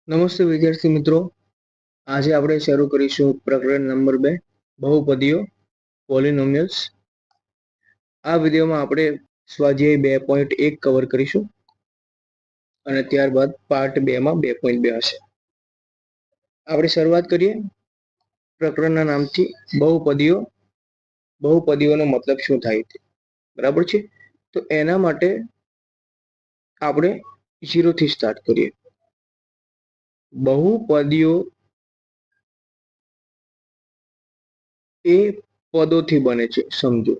નમસ્તે વિદ્યાર્થી મિત્રો, આજે આપણે શરૂ કરીશું પ્રકરણ નંબર 2 બહુપદીઓ પોલિનોમિયલ્સ. આ વિડીયોમાં આપણે સ્વાધ્યાય 2.1 કવર કરીશું અને ત્યારબાદ પાર્ટ 2 માં 2.2 હશે. આપણે શરૂઆત કરીએ પ્રકરણના નામથી બહુપદીઓ. બહુપદીઓનો મતલબ શું થાય છે, બરાબર છે? તો એના માટે આપણે 0 થી સ્ટાર્ટ કરીએ. બહુપદીઓ એ પદોથી બને છે. સમજો,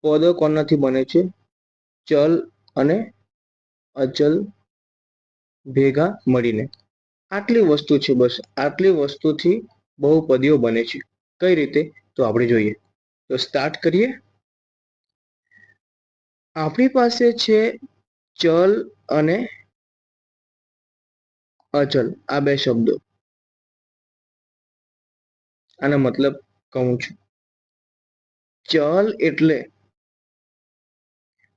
પદો કોનાથી બને છે? ચલ અને અચલ ભેગા મળીને. આટલી વસ્તુ છે, બસ આટલી વસ્તુથી બહુપદીઓ બને છે. કઈ રીતે? તો આપણે જોઈએ. તો સ્ટાર્ટ કરીએ. આપણી પાસે છે ચલ અને અચલ, આ બે શબ્દો. આનો મતલબ કહું છું. ચલ એટલે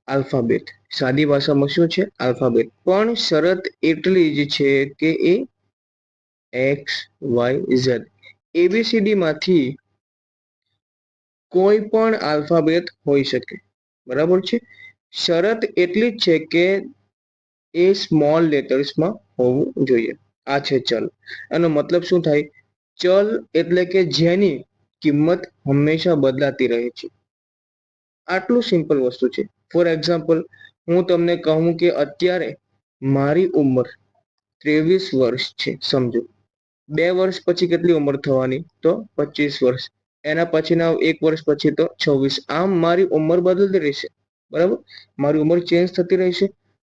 આલ્ફાબેટ. સાદી ભાષામાં શું છે? આલ્ફાબેટ. પણ શરત એટલી જ છે કે એ એક્સ વાય ઝેડ એબીસીડી માંથી કોઈ પણ આલ્ફાબેટ હોઈ શકે, બરાબર છે? શરત એટલી જ છે કે એ સ્મોલ લેટર્સમાં હોવું જોઈએ. આ છે ચલ. એનો મતલબ શું થાય? ચલ એટલે કે જેની કિંમત હંમેશા બદલાતી રહે છે. આટલું સિમ્પલ વસ્તુ છે. ફોર એક્ઝામ્પલ, હું તમને કહું કે અત્યારે મારી ઉંમર 23 વર્ષ છે. સમજો, 2 વર્ષ પછી કેટલી ઉંમર થવાની? તો 25 વર્ષ. એના પછીના 1 વર્ષ પછી તો 26. આમ મારી ઉંમર બદલતી રહેશે, બરાબર? મારી ઉંમર ચેન્જ થતી રહેશે.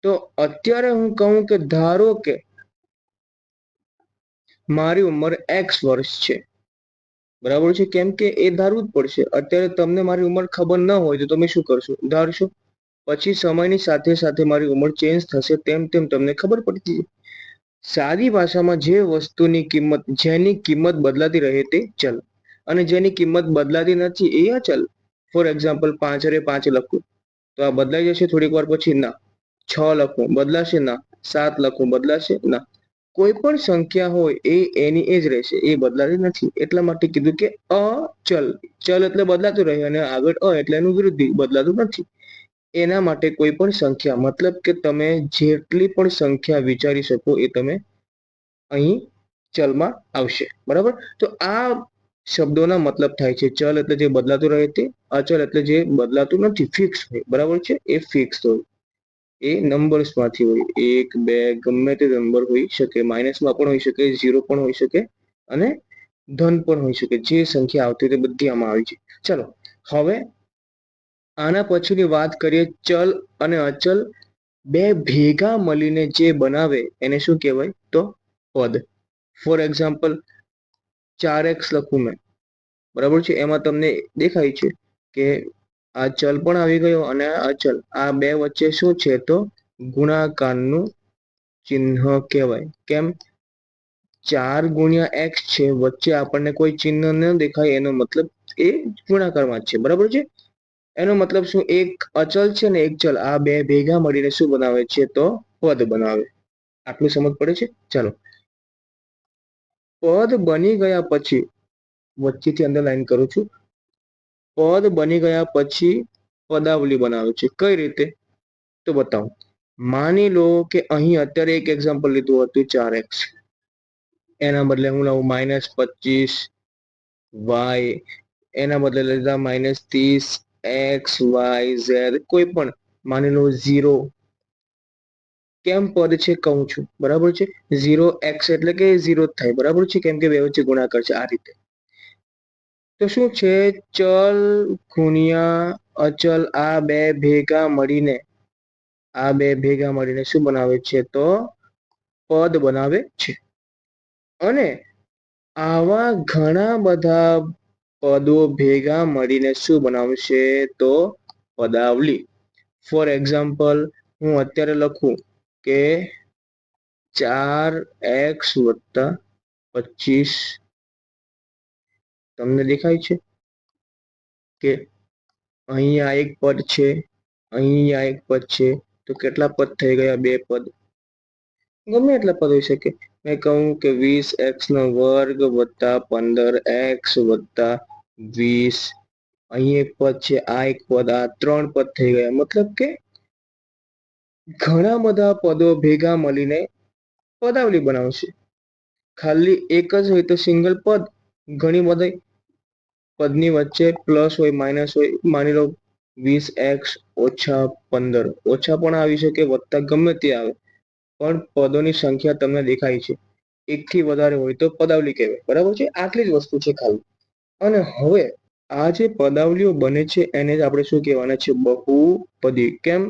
તો અત્યારે હું કહું કે ધારો કે મારી ઉંમર એક્સ વર્ષ છે, બરાબર છે? કેમ કે એ ધારવું જ પડશે. અત્યારે તમને મારી ઉંમર ખબર ન હોય તો તમે શું કરશો? ધારશો. પછી સમયની સાથે સાથે મારી ઉંમર ચેન્જ થશે, તેમ તેમ તમને ખબર પડતી. સાદી ભાષામાં જે વસ્તુની કિંમત, જેની કિંમત બદલાતી રહે તે ચલ, અને જેની કિંમત બદલાતી નથી એ અચલ. ફોર એક્ઝામ્પલ, 5 5 લખું તો આ બદલાઈ જશે થોડીક વાર પછી? ના. 6 લખું બદલાશે? ના. 7 લખું બદલાશે? ના. કોઈ પણ સંખ્યા હોય એ એની એ જ રહેશે, એ બદલાતી નથી. એટલા માટે કીધું કે અચલ. ચલ એટલે બદલાતું રહે, અને આગળ એટલે એનું વિરુદ્ધ બદલાતું નથી. એના માટે કોઈ પણ સંખ્યા, મતલબ કે તમે જેટલી પણ સંખ્યા વિચારી શકો એ તમે અહીં ચલમાં આવશે, બરાબર? તો આ શબ્દોના મતલબ થાય છે ચલ એટલે જે બદલાતું રહે તે, અચલ એટલે જે બદલાતું નથી, ફિક્સ હોય, બરાબર છે? એ ફિક્સ હોય. એ નંબર્સ માંથી હોય, 1 2 ગમે તે નંબર હોઈ શકે, માઇનસમાં પણ હોઈ શકે, 0 પણ હોઈ શકે, અને ધન પણ હોઈ શકે. જે સંખ્યા આવતી તે બધી આમાં આવી છે. ચલો, હવે આના પછીની વાત કરીએ. ચલ અને અચલ બે ભેગા મળીને જે બનાવે એને શું કહેવાય? તો પદ. ફોર એક્ઝામ્પલ, 4x લખું મેં, બરાબર છે? એમાં તમને દેખાય છે કે આ ચલ પણ આવી ગયો અને અચલ. આ બે વચ્ચે શું છે? તો ગુણાકારનું ચિહ્ન કહેવાય. કેમ? 4 ગુણ્યા x છે, વચ્ચે આપણને કોઈ ચિહ્ન ન દેખાય, એનો મતલબ એ ગુણાકારમાં જ છે, બરાબર છે? એનો મતલબ શું? એક અચલ છે ને એક ચલ, આ બે ભેગા મળીને શું બનાવે છે? તો પદ બનાવે. આટલું સમજ પડે છે? ચાલો, પદ બની ગયા પછી, વચ્ચેથી અંડરલાઈન કરું છું, પદ બની ગયા પછી પદાવલી બનાવે છે. કઈ રીતે? તો બતાવો. માની લો કે અહીં અત્યારે એક એક્ઝામ્પલ લીધું હતું 4x, એના બદલે હું લાવું -25 y, એના બદલે લીધા -30 x y z, કોઈ પણ માની લો 0. કેમ પદ છે કહું છું, બરાબર છે? 0x એટલે કે 0 જ થાય, બરાબર છે? કેમ કે બે વચ્ચે ગુણાકાર છે. આ રીતે તો શું છે? ચલ ગુણ્યા અચલ, આ બે ભેગા મળીને, આ બે ભેગા મળીને શું બનાવે છે? તો પદ બનાવે છે. અને આવા ઘણા બધા પદો ભેગા મળીને શું બનાવશે? તો પદાવલી. ફોર એક્ઝામ્પલ, હું અત્યારે લખું કે 4x + 25. તમને દેખાય છે કે અહીંયા એક પદ છે, અહીંયા એક પદ છે, તો કેટલા પદ થઈ ગયા? 2 પદ. ગમે એટલા પદ હોઈ શકે. મેં કહું કે 20x² વત્તા 15x વત્તા 20. અહીં એક પદ છે, આ એક પદ, આ 3 પદ થઈ ગયા. મતલબ કે ઘણા બધા પદો ભેગા મળીને પદાવલી બનાવશે. ખાલી એક જ હોય તો સિંગલ પદ, ઘણી બધી પદની વચ્ચે પ્લસ હોય, માઇનસ હોય. માની લો 20x-15, ઓછા પણ આવી શકે, વત્તા ગમે તે આવે, પણ પદોની સંખ્યા તમને દેખાય છે. એકથી વધારે હોય તો પદાવલી કહેવાય. બરાબર છે? આટલી જ વસ્તુ છે ખાલી. અને હવે આ જે પદાવલીઓ બને છે એને જ આપણે શું કહેવાના છે? બહુપદી. કેમ?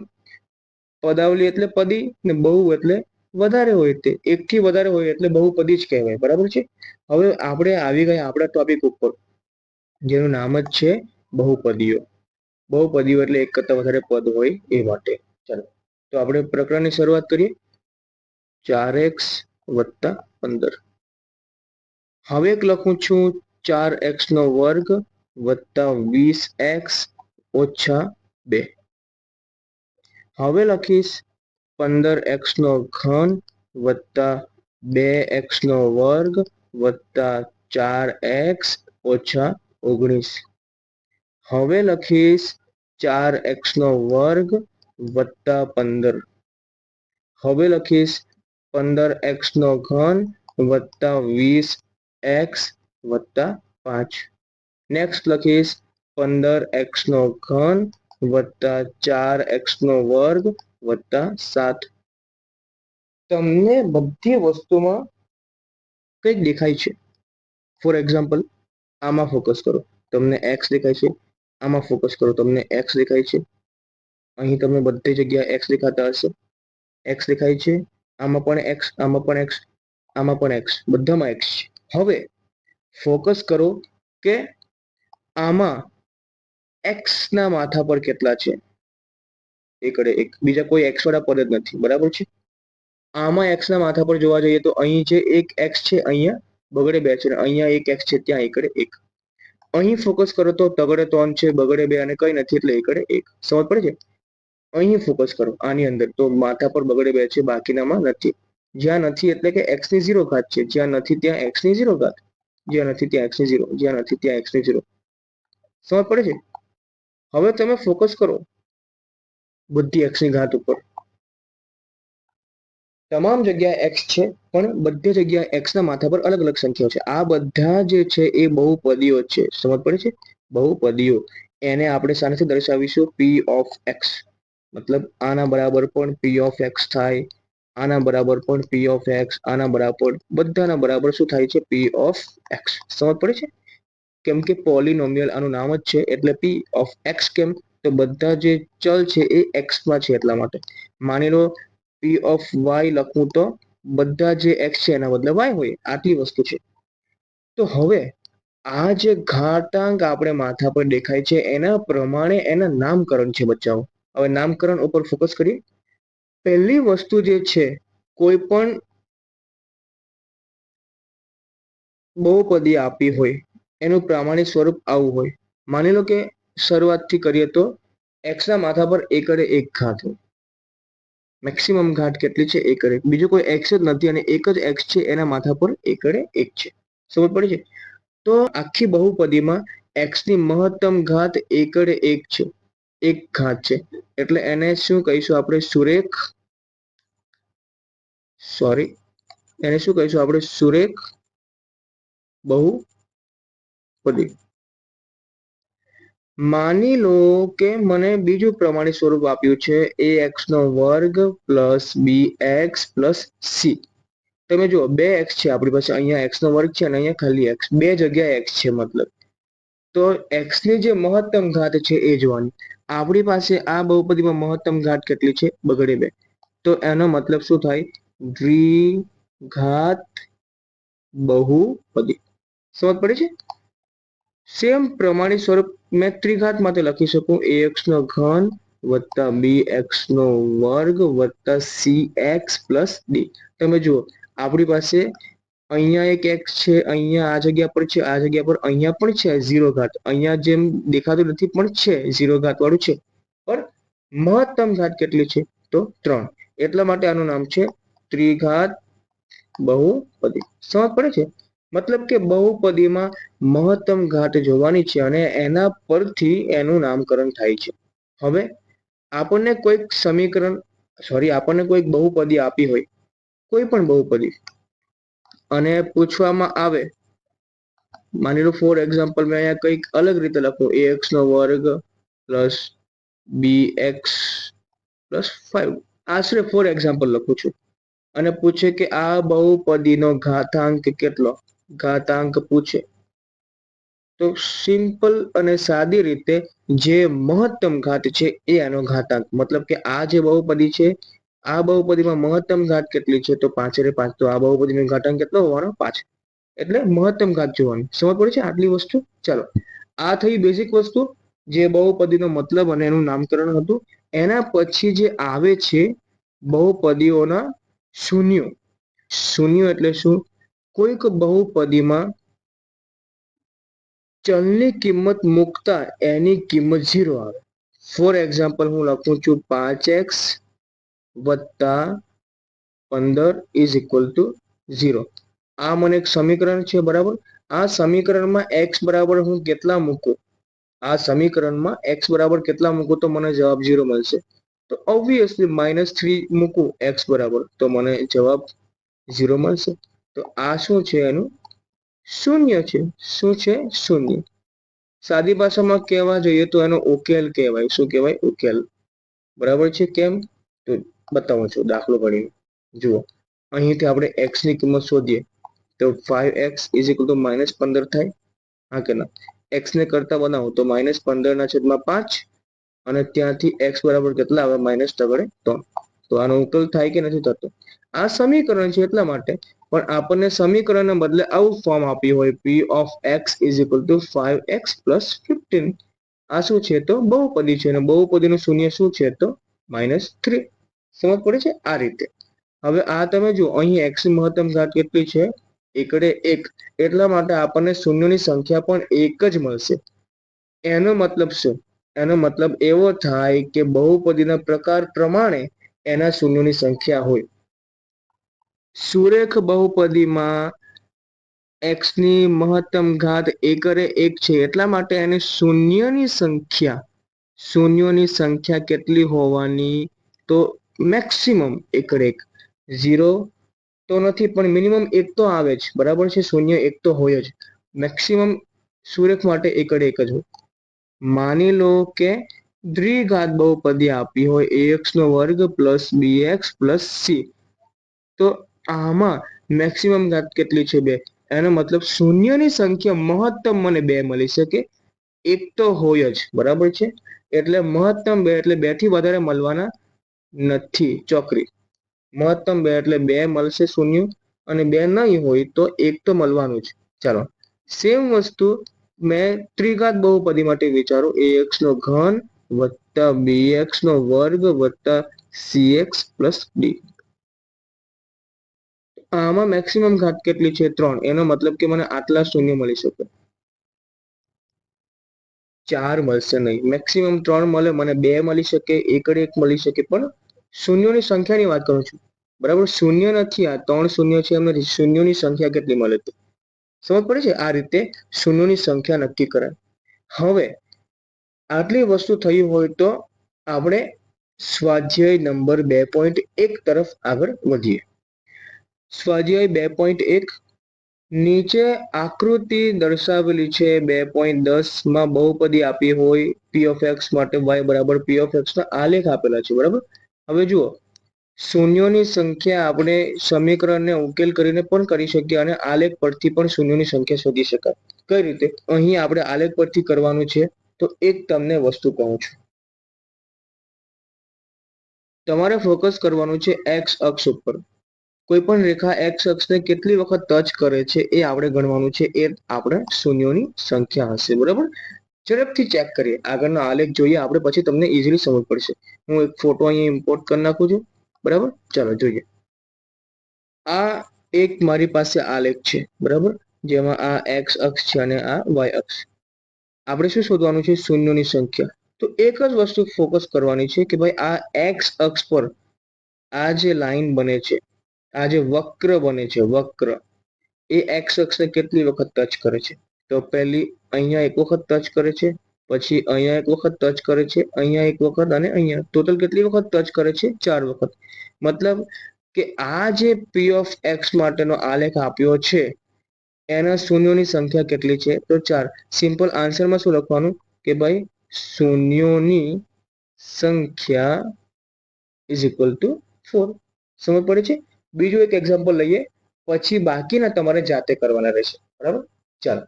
પદાવલી એટલે પદી ને બહુ એટલે વધારે હોય. તે એકથી વધારે હોય એટલે બહુપદી જ કહેવાય. બરાબર છે? હવે આપણે આવી ગયા આપણા ટોપિક ઉપર, જેનું નામ જ છે બહુપદીઓ. બહુપદીઓ એટલે એક કરતા વધારે પદ હોય એ માટે. ચાલો તો આપણે પ્રકરણની શરૂઆત કરીએ. 4x વત્તા 15. હવે એક લખું છું 4x² વત્તા 20x ઓછા 2. હવે લખીશ 15x³ વત્તા 2x² વત્તા 4x ઓછા 19. હવે લખીશ 4x² વત્તા 15. હવે લખીશ 15x³ વત્તા 20x વત્તા 5. નેક્સ્ટ લખીશ 15x³ વત્તા 4x² વત્તા 7. તમને બધી વસ્તુમાં કંઈક દેખાય છે. ફોર એક્ઝામ્પલ, આમાં ફોકસ કરો, તમને x દેખાય છે. આમાં ફોકસ કરો, તમને x દેખાય છે. અહીં તમને બધી જગ્યાએ x દેખાતા હશે. x દેખાય છે. આમાં પણ x, આમાં પણ x, આમાં પણ x, બધામાં x છે. હવે ફોકસ કરો કે આમાં x ના માથા પર કેટલા છે. એક, બીજા કોઈ x વાળા પદ જ નથી. બરાબર છે? આમાં x ના માથા પર જોવા જઈએ તો અહીં છે એક x છે, અહીંયા બગડે 2 છે, અહીંયા એક x છે, ત્યાં એકડે 1. અહીં ફોકસ કરો તો તગડે 3 છે, બગડે 2 અને કઈ નથી એટલે એકડે 1. સમજ પડે છે? અહીં ફોકસ કરો આની અંદર તો માથા પર બગડે 2 છે, બાકીનામાં નથી. જ્યાં નથી એટલે કે x ની 0 ઘાત છે. જ્યાં નથી ત્યાં x ની 0 ઘાત. જ્યાં નથી ત્યાં x ની 0. જ્યાં નથી ત્યાં x ની 0. સમજ પડે છે? હવે તમે ફોકસ કરો બધી x ની ઘાત ઉપર. તમામ જગ્યાએ x છે, પણ બધી જગ્યાએ x ના માથા પર અલગ અલગ સંખ્યાઓ છે. આ બધા જે છે એ બહુપદીઓ છે. સમજ પડે છે? બહુપદીઓ. એને આપણે શાનાથી દર્શાવીશું? p of x. મતલબ આના બરાબર પણ p of x થાય, આના બરાબર પણ p of x, આના બરાબર, બધાના બરાબર શું થાય છે? p of x. સમજ પડે છે? કેમ કે પોલિનોમિયલ આનું નામ જ છે એટલે p of x. કેમ? તો બધા જે ચલ છે એ x માં છે એટલા માટે. માની લો p of y લખું તો બધા જે x છે એના બદલે y હોય. આટલી વસ્તુ છે. તો હવે આ જે ઘાતાંક આપણે માથા પર દેખાય છે એના પ્રમાણે એના નામકરણ છે બચ્ચાઓ. હવે નામકરણ ઉપર ફોકસ કરીએ. પહેલી વસ્તુ જે છે, કોઈ પણ બહુપદી આપી હોય એનું પ્રામાણિક સ્વરૂપ આવું હોય. માની લો કે શરૂઆતથી કરીએ તો x ના માથા પર એકડે 1 ઘાત હોય. મેક્સિમમ ઘાત કેટલી છે? એકડે 1. બીજું કોઈ x જ નથી અને એક જ x છે, એના માથા પર એકડે 1 છે. સમજ પડી છે? તો આખી બહુપદીમાં x ની મહત્તમ ઘાત એકડે 1 છે. 1 ઘાત છે એટલે એને શું કહીશું આપણે? એને શું કહીશું આપણે? સુરેખ બહુપદી. માની લો કે મને બીજું પ્રમાણિત સ્વરૂપ આપ્યું છે ax² plus bx plus c. તમે જુઓ 2x છે આપણી પાસે, અહીંયા x² છે અને અહીંયા ખાલી x. બે જગ્યાએ x છે મતલબ. તો x ની જે મહત્તમ ઘાત છે એ જોવાની. આપણી પાસે આ બહુપદીમાં મહત્તમ ઘાત કેટલી છે? બગડે 2. તો એનો મતલબ શું થાય? દ્વિઘાત બહુપદી. સમજ પડી છે? સેમ પ્રમાણિત સ્વરૂપ મેં ત્રિઘાત માટે લખી શકું. ax³ વત્તા bx² વત્તા cx પ્લસ d. તમે જુઓ આપણી પાસે અહીંયા એક x છે, અહીંયા આ જગ્યા પર છે, આ જગ્યા પર અહીંયા પણ છે 0 ઘાત. અહીંયા જેમ દેખાતું નથી પણ છે, 0 ઘાત વાળું છે. પણ મહત્તમ ઘાત કેટલી છે? તો 3. એટલા માટે આનું નામ છે ત્રિઘાત બહુપદી. સમજ પડે છે? મતલબ કે બહુપદીમાં મહત્તમ ઘાત જોવાની છે અને એના પરથી એનું નામકરણ થાય છે. હવે આપણને કોઈક સમીકરણ આપણને કોઈક બહુપદી આપી હોય, કોઈ પણ બહુપદી, અને પૂછવામાં આવે, માની લો ફોર એક્ઝામ્પલ મેં અહીંયા કંઈક અલગ રીતે લખું, ax નો વર્ગ પ્લસ bx પ્લસ 5, આશરે ફોર એક્ઝામ્પલ લખું છું, અને પૂછે કે આ બહુપદીનો ઘાતાંક કેટલો, ઘાતાંક પૂછે, તો સિમ્પલ અને સાદી રીતે જે મહત્તમ ઘાત છે એ આનો ઘાતાંક, મતલબ કે આ જે બહુપદી છે, આ બહુપદીમાં મહત્તમ ઘાત કેટલી છે, તો 5 રે 5, તો આ બહુપદીનો ઘાતાંક કેટલો હોવાનો? 5. એટલે મહત્તમ ઘાત જોવાની. સમજ પડે છે આટલી વસ્તુ? ચાલો, આ થઈ બેઝિક વસ્તુ, જે બહુપદીનો મતલબ અને એનું નામકરણ હતું. એના પછી જે આવે છે બહુપદીઓના શૂન્યો. શૂન્ય એટલે શું? કોઈક બહુપદીમાં ચલની કિંમત મૂકતા એની કિંમત 0 આવે. ફોર એક્ઝામ્પલ હું લખું છું 5x વત્તા 15 ઇઝ ઇક્વલ ટુ 0. આ મને એક સમીકરણ છે, બરાબર? આ સમીકરણમાં x બરાબર હું કેટલા મૂકું, આ સમીકરણમાં x બરાબર કેટલા મૂકું તો મને જવાબ 0 મળશે. તો ઓબ્વિયસલી -3 મૂકું x બરાબર, તો મને જવાબ 0 મળશે. તો આ શું છે? એનું શૂન્ય છે. શું છે? શૂન્ય. સાદી ભાષામાં કહેવા જોઈએ તો એનો ઉકેલ કહેવાય. શું કહેવાય? ઉકેલ. બરાબર છે? કેમ? તો બતાવું છું દાખલો ગણીને. જુઓ, અહીંથી આપણે x ની કિંમત શોધીએ તો 5x ઇઝ ઇક્વલ ટુ -15 થાય. હા કે ના? x ને કરતા બનાવો તો -15/5, અને ત્યાંથી x બરાબર કેટલા આવે? -3. તો આનો ઉકેલ થાય કે નથી થતો? આ સમીકરણ છે એટલા માટે, પણ આપણને સમીકરણને બદલે આવું ફોર્મ આપ્યું હોય, p of x is equal to 5x plus 15. આ શું છે? તો બહુપદી છે, અને બહુપદીનું શૂન્ય શું છે? તો -3. સમજ પડે છે? આ રીતે. હવે આ તમે જુઓ, અહીં x ની મહત્તમ ઘાત કેટલી છે? એકડે 1. એટલા માટે આપણને શૂન્યની સંખ્યા પણ 1 જ મળશે. એનો મતલબ શું? એનો મતલબ એવો થાય કે બહુપદીના પ્રકાર પ્રમાણે એના શૂન્યોની સંખ્યા હોય. સુરેખ બહુપદીમાં x ની મહત્તમ ઘાત એકરે 1 છે, એટલા માટે એને શૂન્યની સંખ્યા કેટલી હોવાની? તો મેક્સિમમ એકડે 1. 0 તો નથી, પણ મિનિમમ 1 તો આવે જ. બરાબર છે? શૂન્ય 1 તો હોય જ. મેક્સિમમ સુરેખ માટે એકડે 1 જ હોય. માની લો કે દ્વિઘાત બહુપદી આપી હોય, ax નો વર્ગ પ્લસ bx પ્લસ c. તો આમાં મેક્સિમમ ઘાત કેટલી છે? 2. એનો મતલબ શૂન્યની સંખ્યા મહત્તમ મને 2 મળી શકે. 1 તો હોય જ. બરાબર છે? એટલે મહત્તમ 2 એટલે 2 થી વધારે મળવાના નથી. ચોકરી. મહત્તમ 2 એટલે 2 મળશે શૂન્ય, અને 2 નહીં હોય તો 1 તો મળવાનું જ. ચાલો, સેમ વસ્તુ મેં ત્રિઘાત બહુપદી માટે વિચારો, ax નો ઘન વત્તા bx નો વર્ગ વત્તા cx પ્લસ d. આમાં મેક્સિમમ ઘાત કેટલી છે? 3. એનો મતલબ કે મને આટલા શૂન્ય મળી શકે. 4 મળશે નહીં. મેક્સિમમ 3 મળે. મને 2 મળી શકે, એકડે 1 મળી શકે, પણ શૂન્યોની સંખ્યાની વાત કરું છું. બરાબર? શૂન્ય નથી, આ 3 શૂન્ય છે એમ નથી. શૂન્યોની સંખ્યા કેટલી મળે? સમજ પડે છે? આ રીતે શૂન્યોની સંખ્યા નક્કી કરાય. હવે આટલી વસ્તુ થઈ હોય તો આપણે સ્વાધ્યાય નંબર 2.1 તરફ આગળ વધીએ. સ્વાધ્યાય 2.1. નીચે આકૃતિ દર્શાવેલી છે. 2.10 માં બહુપદી આપી હોય, p of x માટે y બરાબર p of x ના આલેખ આપેલા છે. બરાબર? હવે જુઓ, શૂન્યોની સંખ્યા આપણે સમીકરણને ઉકેલ કરીને પણ કરી શકીએ, અને આલેખ પરથી પણ શૂન્યોની સંખ્યા શોધી શકાય. કઈ રીતે? અહીં આપણે આલેખ પરથી કરવાનું છે, તો એક તમને વસ્તુ કહું છું. તમારે ફોકસ કરવાનું છે x અક્ષ ઉપર. કોઈ પણ રેખા x અક્ષને કેટલી વખત ટચ કરે છે એ આપણે ગણવાનું છે. એ આપણે શૂન્યોની સંખ્યા હશે. બરાબર? ઝડપથી ચેક કરીએ. આગળનો આલેખ જોઈએ આપણે, પછી તમને ઇઝીલી સમજ પડશે. હું એક ફોટો અહીંયા ઇમ્પોર્ટ કરી નાખું છું. બરાબર? ચાલો જોઈએ. આ એક મારી પાસે આલેખ છે. બરાબર? જેમાં આ x અક્ષ છે અને આ y અક્ષ. આપણે શું શોધવાનું છે? શૂન્યોની સંખ્યા. તો એક જ વસ્તુ ફોકસ કરવાની છે કે ભાઈ આ x અક્ષ પર આ જે લાઈન બને છે, આ જે વક્ર બને છે વક્ર, એ એક્સ અક્ષને કેટલી વખત ટચ કરે છે? તો પહેલી અહીંયા એક વખત ટચ કરે છે, પછી અહીંયા એક વખત ટચ કરે છે, અહીંયા એક વખત અને અહીંયા ટોટલ કેટલી વખત ટચ કરે છે? 4 વખત. મતલબ કે આ જે પી ઓફ એક્સ માટેનો આલેખ આપ્યો છે એના શૂન્યોની સંખ્યા કેટલી છે? તો 4. સિમ્પલ આન્સરમાં શું લખવાનું કે ભાઈ શૂન્યોની સંખ્યા ઇઝ ઇક્વલ ટુ 4. સમજ પડે છે? બીજું એક એક્ઝામ્પલ લઈએ, પછી બાકીના તમારે જાતે કરવાના રહેશે. બરાબર? ચાલો.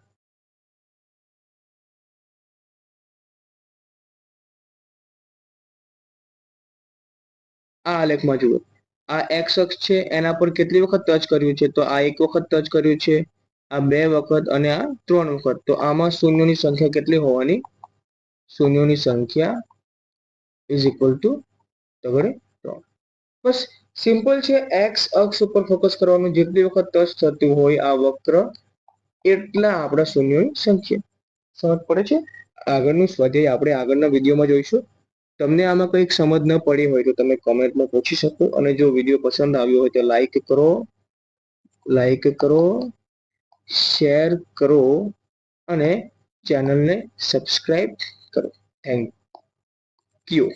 આ આલેખમાં જુઓ, આ એક્સ અક્ષ છે એના પર કેટલી વખત ટચ કર્યું છે? તો આ એક વખત ટચ કર્યું છે, આ 2 વખત અને આ 3 વખત. તો આમાં શૂન્યોની સંખ્યા કેટલી હોવાની? શૂન્યોની સંખ્યા ઇઝ ઇક્વલ ટુ તગડે 3. બસ સિમ્પલ છે. એક્સ અક્ષ ઉપર ફોકસ કરવાનું, જેટલી વખત ટચ થતું હોય આ વક્ર એટલા આપણા શૂન્યોની સંખ્યા. સમજ પડે છે? આગળનું સ્વાધ્યાય આપણે આગળના વિડીયોમાં જોઈશું. તમને આમાં કંઈક સમજ ન પડી હોય તો તમે કોમેન્ટમાં પૂછી શકો, અને જો વિડીયો પસંદ આવ્યો હોય તો લાઈક કરો, શેર કરો અને ચેનલને સબસ્ક્રાઇબ કરો. Thank you.